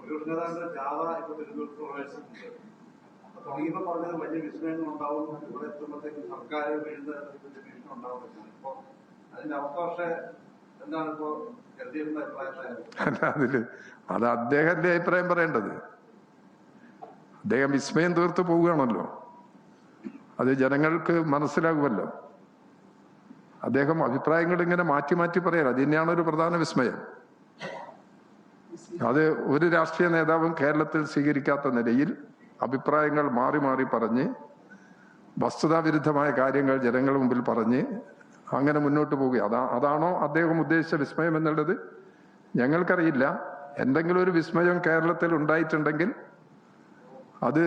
പ്രതിപക്ഷ നേതാവിന്റെ ജാഥ ഇപ്പൊ തിരുവനന്തപുരത്ത് പ്രവേശിച്ചിട്ടുണ്ട്. തുടങ്ങിയപ്പോ പറഞ്ഞത് വലിയ വിസ്മയങ്ങൾ ഉണ്ടാവും, ഇവിടെ എത്തുമ്പോഴത്തേക്ക് സർക്കാർ വീഴുന്ന ഭീഷണി ഉണ്ടാവുന്നില്ല. ഇപ്പൊ അതിന്റെ അവസ്ഥ പക്ഷേ എന്താണ് ഇപ്പോ എൽഡിഎഫിന്റെ അഭിപ്രായം? അത് അദ്ദേഹത്തിന്റെ അഭിപ്രായം പറയേണ്ടത്. അദ്ദേഹം വിസ്മയം തീർത്ത് പോവുകയാണല്ലോ, അത് ജനങ്ങൾക്ക് മനസ്സിലാകുമല്ലോ. അദ്ദേഹം അഭിപ്രായങ്ങൾ ഇങ്ങനെ മാറ്റി മാറ്റി പറയാം, അത് തന്നെയാണ് ഒരു പ്രധാന വിസ്മയം. അത് ഒരു രാഷ്ട്രീയ നേതാവും കേരളത്തിൽ സ്വീകരിക്കാത്ത നിലയിൽ അഭിപ്രായങ്ങൾ മാറി മാറി പറഞ്ഞ് വസ്തുതാവിരുദ്ധമായ കാര്യങ്ങൾ ജനങ്ങളുടെ മുമ്പിൽ പറഞ്ഞ് അങ്ങനെ മുന്നോട്ട് പോവുക. അതാണോ അദ്ദേഹം ഉദ്ദേശിച്ച വിസ്മയം എന്നുള്ളത് ഞങ്ങൾക്കറിയില്ല. എന്തെങ്കിലും ഒരു വിസ്മയം കേരളത്തിൽ ഉണ്ടായിട്ടുണ്ടെങ്കിൽ അത്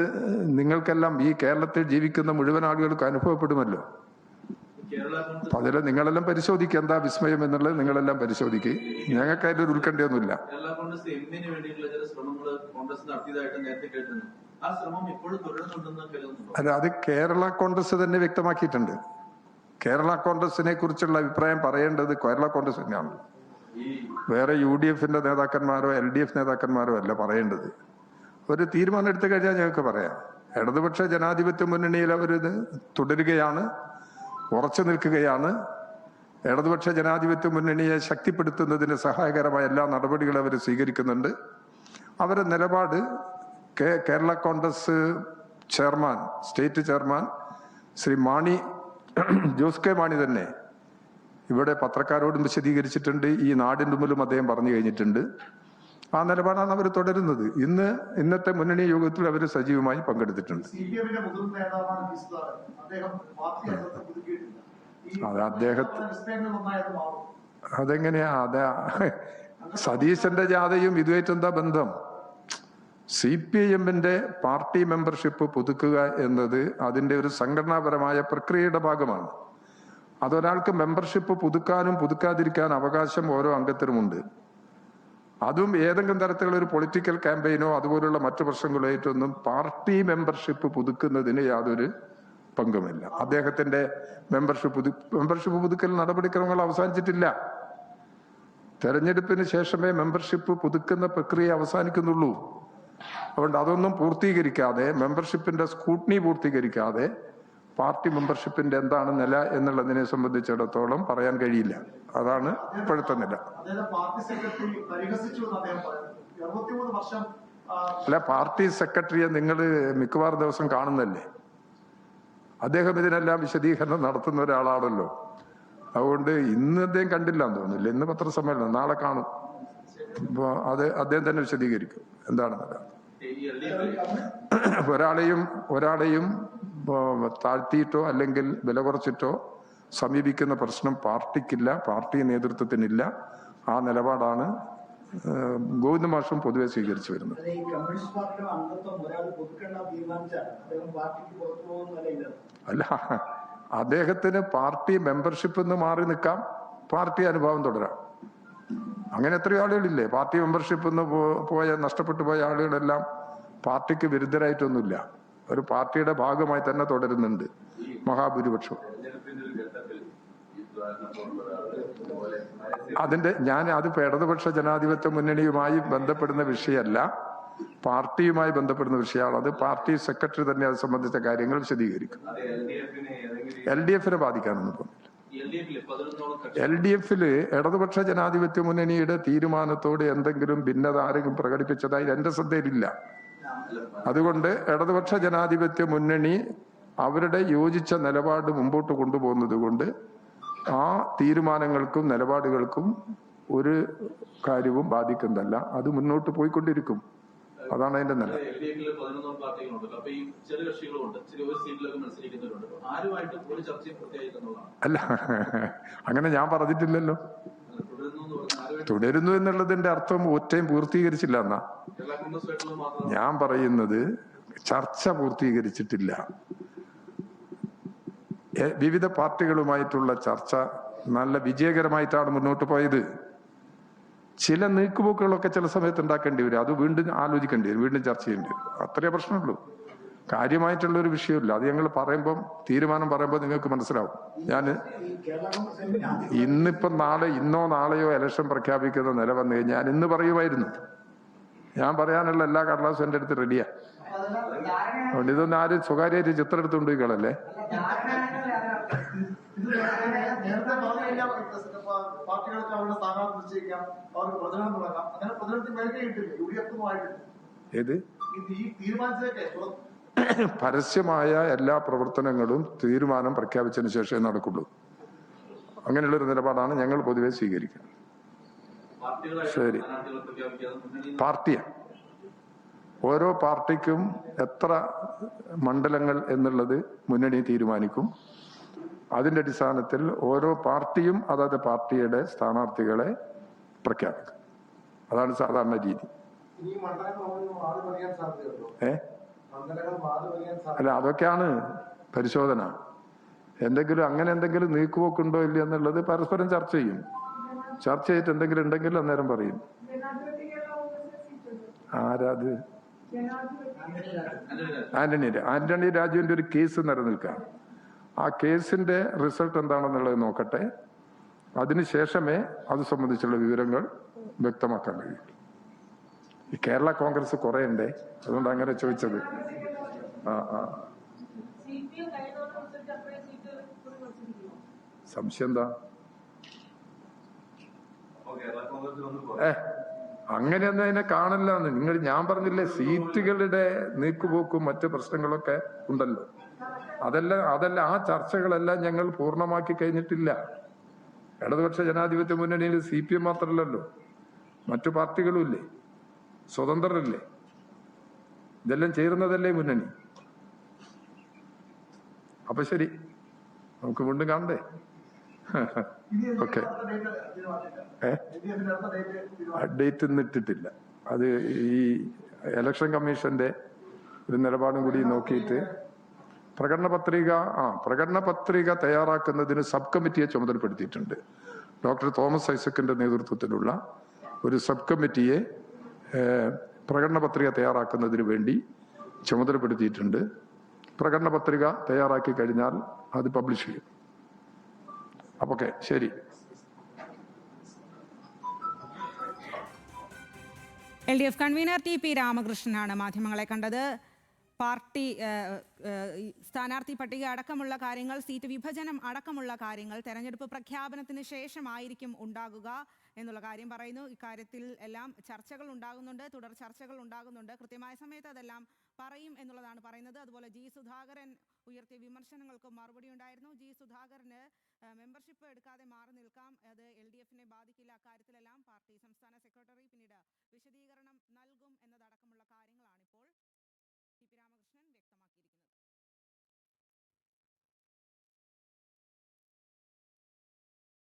നിങ്ങൾക്കെല്ലാം, ഈ കേരളത്തിൽ ജീവിക്കുന്ന മുഴുവൻ ആളുകൾക്ക് അനുഭവപ്പെടുമല്ലോ. അപ്പൊ അതിൽ നിങ്ങളെല്ലാം പരിശോധിക്കുക, എന്താ വിസ്മയം എന്നുള്ളത് നിങ്ങളെല്ലാം പരിശോധിക്കുക. ഞങ്ങൾക്ക് അതിലൊരു ഉത്കണ്ഠയൊന്നുമില്ല. അല്ല, അത് കേരള കോൺഗ്രസ് തന്നെ വ്യക്തമാക്കിയിട്ടുണ്ട്. കേരള കോൺഗ്രസിനെ കുറിച്ചുള്ള അഭിപ്രായം പറയേണ്ടത് കേരള കോൺഗ്രസ് തന്നെയാണ്. വേറെ UDF-ന്റെ നേതാക്കന്മാരോ LDF നേതാക്കന്മാരോ അല്ല പറയേണ്ടത്. ഒരു തീരുമാനം എടുത്തു കഴിഞ്ഞാൽ ഞങ്ങൾക്ക് പറയാം. ഇടതുപക്ഷ ജനാധിപത്യ മുന്നണിയിൽ അവരിത് തുടരുകയാണ്, ഉറച്ചു നിൽക്കുകയാണ്. ഇടതുപക്ഷ ജനാധിപത്യ മുന്നണിയെ ശക്തിപ്പെടുത്തുന്നതിന് സഹായകരമായ എല്ലാ നടപടികളും അവർ സ്വീകരിക്കുന്നുണ്ട്. അവരുടെ നിലപാട് Kerala Congress chairman, state chairman Shri Jose K Mani തന്നെ ഇവിടെ പത്രക്കാരോടും വിശദീകരിച്ചിട്ടുണ്ട്. ഈ നാടിൻ്റെ മുമ്പിലും അദ്ദേഹം പറഞ്ഞു കഴിഞ്ഞിട്ടുണ്ട്. ആ നിലപാടാണ് അവർ തുടരുന്നത്. ഇന്നത്തെ മുന്നണി യോഗത്തിൽ അവർ സജീവമായി പങ്കെടുത്തിട്ടുണ്ട്. അത് അതെങ്ങനെയാ? സതീശന്റെ ജാഥയും ഇതുമായിട്ട് എന്താ ബന്ധം? CPIM-ന്റെ പാർട്ടി മെമ്പർഷിപ്പ് പുതുക്കുക എന്നത് അതിന്റെ ഒരു സംഘടനാപരമായ പ്രക്രിയയുടെ ഭാഗമാണ്. അതൊരാൾക്ക് മെമ്പർഷിപ്പ് പുതുക്കാനും പുതുക്കാതിരിക്കാൻ അവകാശം ഓരോ അംഗത്തിനുമുണ്ട്. അതും ഏതെങ്കിലും തരത്തിലുള്ള ഒരു പൊളിറ്റിക്കൽ ക്യാമ്പയിനോ അതുപോലുള്ള മറ്റു പ്രശ്നങ്ങളായിട്ടൊന്നും പാർട്ടി മെമ്പർഷിപ്പ് പുതുക്കുന്നതിന് യാതൊരു പങ്കുമില്ല. അദ്ദേഹത്തിന്റെ മെമ്പർഷിപ്പ് പുതുക്കൽ നടപടിക്രമങ്ങൾ അവസാനിച്ചിട്ടില്ല. തെരഞ്ഞെടുപ്പിന് ശേഷമേ മെമ്പർഷിപ്പ് പുതുക്കുന്ന പ്രക്രിയ അവസാനിക്കുന്നുള്ളൂ. അതുകൊണ്ട് അതൊന്നും പൂർത്തീകരിക്കാതെ, മെമ്പർഷിപ്പിന്റെ സ്ക്രൂട്ടിനി പൂർത്തീകരിക്കാതെ പാർട്ടി മെമ്പർഷിപ്പിന്റെ എന്താണ് നില എന്നുള്ളതിനെ സംബന്ധിച്ചിടത്തോളം പറയാൻ കഴിയില്ല. അതാണ് ഇപ്പോഴത്തെ നില. അല്ല, പാർട്ടി സെക്രട്ടറിയെ നിങ്ങൾ മിക്കവാറും ദിവസം കാണുന്നല്ലേ. അദ്ദേഹം ഇതിനെല്ലാം വിശദീകരണം നടത്തുന്ന ഒരാളാണല്ലോ. അതുകൊണ്ട് ഇന്ന് അദ്ദേഹം കണ്ടില്ലാന്ന് തോന്നുന്നില്ല. ഇന്ന് പത്രസമ്മേളനം, നാളെ കാണും. അപ്പൊ അദ്ദേഹം തന്നെ വിശദീകരിക്കും എന്താണെന്നല്ല. ഒരാളെയും താഴ്ത്തിയിട്ടോ അല്ലെങ്കിൽ വില കുറച്ചിട്ടോ സമീപിക്കുന്ന പ്രശ്നം പാർട്ടിക്കില്ല, പാർട്ടി നേതൃത്വത്തിനില്ല. ആ നിലപാടാണ് ഗോവിന്ദ മാഷും പൊതുവെ സ്വീകരിച്ചു വരുന്നത്. അല്ല, അദ്ദേഹത്തിന് പാർട്ടി മെമ്പർഷിപ്പ് നിന്ന് മാറി നിൽക്കാം, പാർട്ടി അനുഭവം തുടരാം. അങ്ങനെ എത്രയോ ആളുകളില്ലേ? പാർട്ടി മെമ്പർഷിപ്പ് നഷ്ടപ്പെട്ടു പോയ ആളുകളെല്ലാം പാർട്ടിക്ക് വിരുദ്ധരായിട്ടൊന്നുമില്ല, ഒരു പാർട്ടിയുടെ ഭാഗമായി തന്നെ തുടരുന്നുണ്ട് മഹാഭൂരിപക്ഷം. അതിപ്പോ ഇടതുപക്ഷ ജനാധിപത്യ മുന്നണിയുമായി ബന്ധപ്പെടുന്ന വിഷയമല്ല, പാർട്ടിയുമായി ബന്ധപ്പെടുന്ന വിഷയമാണ്. അത് പാർട്ടി സെക്രട്ടറി തന്നെ അത് സംബന്ധിച്ച കാര്യങ്ങൾ വിശദീകരിക്കും. LDF-നെ ബാധിക്കാനൊന്നും പോകുന്നില്ല. LDF-ല് ഇടതുപക്ഷ ജനാധിപത്യ മുന്നണിയുടെ തീരുമാനത്തോട് എന്തെങ്കിലും ഭിന്നത ആരെങ്കിലും പ്രകടിപ്പിച്ചതായി എന്റെ ശ്രദ്ധയിലില്ല. അതുകൊണ്ട് ഇടതുപക്ഷ ജനാധിപത്യ മുന്നണി അവരുടെ യോജിച്ച നിലപാട് മുമ്പോട്ട് കൊണ്ടുപോകുന്നത് കൊണ്ട് ആ തീരുമാനങ്ങൾക്കും നിലപാടുകൾക്കും ഒരു കാര്യവും ബാധിക്കുന്നതല്ല. അത് മുന്നോട്ട് പോയിക്കൊണ്ടിരിക്കും. അതാണ് അതിന്റെ നില. അല്ല, അങ്ങനെ ഞാൻ പറഞ്ഞിട്ടില്ലല്ലോ. തുടരുന്നു എന്നുള്ളതിന്റെ അർത്ഥം ഒറ്റയും പൂർത്തീകരിച്ചില്ല എന്നാ ഞാൻ പറയുന്നത്. ചർച്ച പൂർത്തീകരിച്ചിട്ടില്ല. വിവിധ പാർട്ടികളുമായിട്ടുള്ള ചർച്ച നല്ല വിജയകരമായിട്ടാണ് മുന്നോട്ട് പോയത്. ചില നീക്കുപോക്കുകളൊക്കെ ചില സമയത്ത് ഉണ്ടാക്കേണ്ടി വരും. അത് വീണ്ടും ആലോചിക്കേണ്ടി വരും, വീണ്ടും ചർച്ച ചെയ്യേണ്ടി വരും. അത്രേ പ്രശ്നമുള്ളൂ. കാര്യമായിട്ടുള്ള ഒരു വിഷയമില്ല. അത് ഞങ്ങൾ തീരുമാനം പറയുമ്പോൾ നിങ്ങൾക്ക് മനസ്സിലാവും. ഇന്നോ നാളെയോ ഇലക്ഷൻ പ്രഖ്യാപിക്കുന്ന നില വന്നു കഴിഞ്ഞാൽ ഞാൻ ഇന്ന് പറയുമായിരുന്നു. ഞാൻ പറയാനുള്ള എല്ലാ കടലാസും എൻ്റെ അടുത്ത് റെഡിയാ. അതുകൊണ്ട് ഇതൊന്നും ആരും സ്വകാര്യമായിട്ട് ചിത്രം എടുത്തുകൊണ്ട് പോയിക്കളല്ലേ. ഏത് പരസ്യമായ എല്ലാ പ്രവർത്തനങ്ങളും തീരുമാനം പ്രഖ്യാപിച്ചതിന് ശേഷമേ നടക്കുള്ളൂ. അങ്ങനെയുള്ളൊരു നിലപാടാണ് ഞങ്ങൾ പൊതുവെ സ്വീകരിക്കുന്നത്. ശരി, പാർട്ടിയാ ഓരോ പാർട്ടിക്കും എത്ര മണ്ഡലങ്ങൾ എന്നുള്ളത് മുന്നണി തീരുമാനിക്കും. അതിന്റെ അടിസ്ഥാനത്തിൽ ഓരോ പാർട്ടിയും അതാത് പാർട്ടിയുടെ സ്ഥാനാർത്ഥികളെ പ്രഖ്യാപിക്കും. അതാണ് സാധാരണ രീതി. അല്ല, അതൊക്കെയാണ് പരിശോധന. അങ്ങനെ എന്തെങ്കിലും നീക്കുപോക്കുണ്ടോ ഇല്ല എന്നുള്ളത് പരസ്പരം ചർച്ച ചെയ്യും. ചർച്ച ചെയ്തിട്ട് എന്തെങ്കിലും ഉണ്ടെങ്കിൽ അന്നേരം പറയും. ആരാത്? ആന്റണി രാജുവിന്റെ ഒരു കേസ് നിലനിൽക്കുകയാണ്. ആ കേസിന്റെ റിസൾട്ട് എന്താണെന്നുള്ളത് നോക്കട്ടെ. അതിനുശേഷമേ അത് സംബന്ധിച്ചുള്ള വിവരങ്ങൾ വ്യക്തമാക്കാൻ കഴിയും. ഈ കേരള കോൺഗ്രസ് കുറെ ഉണ്ടേ, അതുകൊണ്ട് അങ്ങനെ ചോദിച്ചത്. സംശയം എന്താ? അങ്ങനെയൊന്നും അതിനെ കാണില്ലാന്ന് ഞാൻ പറഞ്ഞില്ലേ. സീറ്റുകളുടെ നീക്കുപോക്കും മറ്റു പ്രശ്നങ്ങളൊക്കെ ഉണ്ടല്ലോ. അതല്ല ആ ചർച്ചകളെല്ലാം ഞങ്ങൾ പൂർണ്ണമാക്കി കഴിഞ്ഞിട്ടില്ല. ഇടതുപക്ഷ ജനാധിപത്യ മുന്നണിയിൽ CPM മാത്രമല്ലല്ലോ, മറ്റു പാർട്ടികളും ഇല്ലേ, സ്വതന്ത്രരല്ലേ, ഇതെല്ലാം ചേരുന്നതല്ലേ മുന്നണി. അപ്പൊ ശരി, നമുക്ക് വീണ്ടും കാണണ്ടേ? ഓക്കെ, ഡേറ്റ് ഒന്നും ഇട്ടിട്ടില്ല. അത് ഈ ഇലക്ഷൻ കമ്മീഷന്റെ ഒരു നിലപാടും കൂടി നോക്കിയിട്ട് പ്രകടന പത്രിക തയ്യാറാക്കുന്നതിന് സബ് കമ്മിറ്റിയെ ചുമതലപ്പെടുത്തിയിട്ടുണ്ട്. ഡോക്ടർ തോമസ് ഐസക്കിന്റെ നേതൃത്വത്തിലുള്ള ഒരു സബ് കമ്മിറ്റിയെ പ്രകടന പത്രിക തയ്യാറാക്കുന്നതിന് വേണ്ടി ചുമതലപ്പെടുത്തിയിട്ടുണ്ട്. പ്രകടന പത്രിക തയ്യാറാക്കി കഴിഞ്ഞാൽ അത് പബ്ലിഷ് ചെയ്യും. അപ്പൊ ഓക്കെ, ശരി. LDF കൺവീനർ TP രാമകൃഷ്ണനാണ് മാധ്യമങ്ങളെ കണ്ടത്. പാർട്ടി സ്ഥാനാർത്ഥി പട്ടിക അടക്കമുള്ള കാര്യങ്ങൾ, സീറ്റ് വിഭജനം അടക്കമുള്ള കാര്യങ്ങൾ തെരഞ്ഞെടുപ്പ് പ്രഖ്യാപനത്തിന് ശേഷമായിരിക്കും ഉണ്ടാകുക എന്നുള്ള കാര്യം പറയുന്നു. ഇക്കാര്യത്തിൽ എല്ലാം ചർച്ചകൾ ഉണ്ടാകുന്നുണ്ട്, തുടർ ചർച്ചകൾ ഉണ്ടാകുന്നുണ്ട്. കൃത്യമായ സമയത്ത് അതെല്ലാം പറയും എന്നുള്ളതാണ് പറയുന്നത്. അതുപോലെ G സുധാകരൻ ഉയർത്തിയ വിമർശനങ്ങൾക്ക് മറുപടി ഉണ്ടായിരുന്നു. G സുധാകരന് മെമ്പർഷിപ്പ് എടുക്കാതെ മാറി നിൽക്കാം, അത് LDFനെ ബാധിക്കില്ല. അക്കാര്യത്തിലെല്ലാം പാർട്ടി സംസ്ഥാന സെക്രട്ടറി പിന്നീട് വിശദീകരണം നൽകും എന്നതടക്കം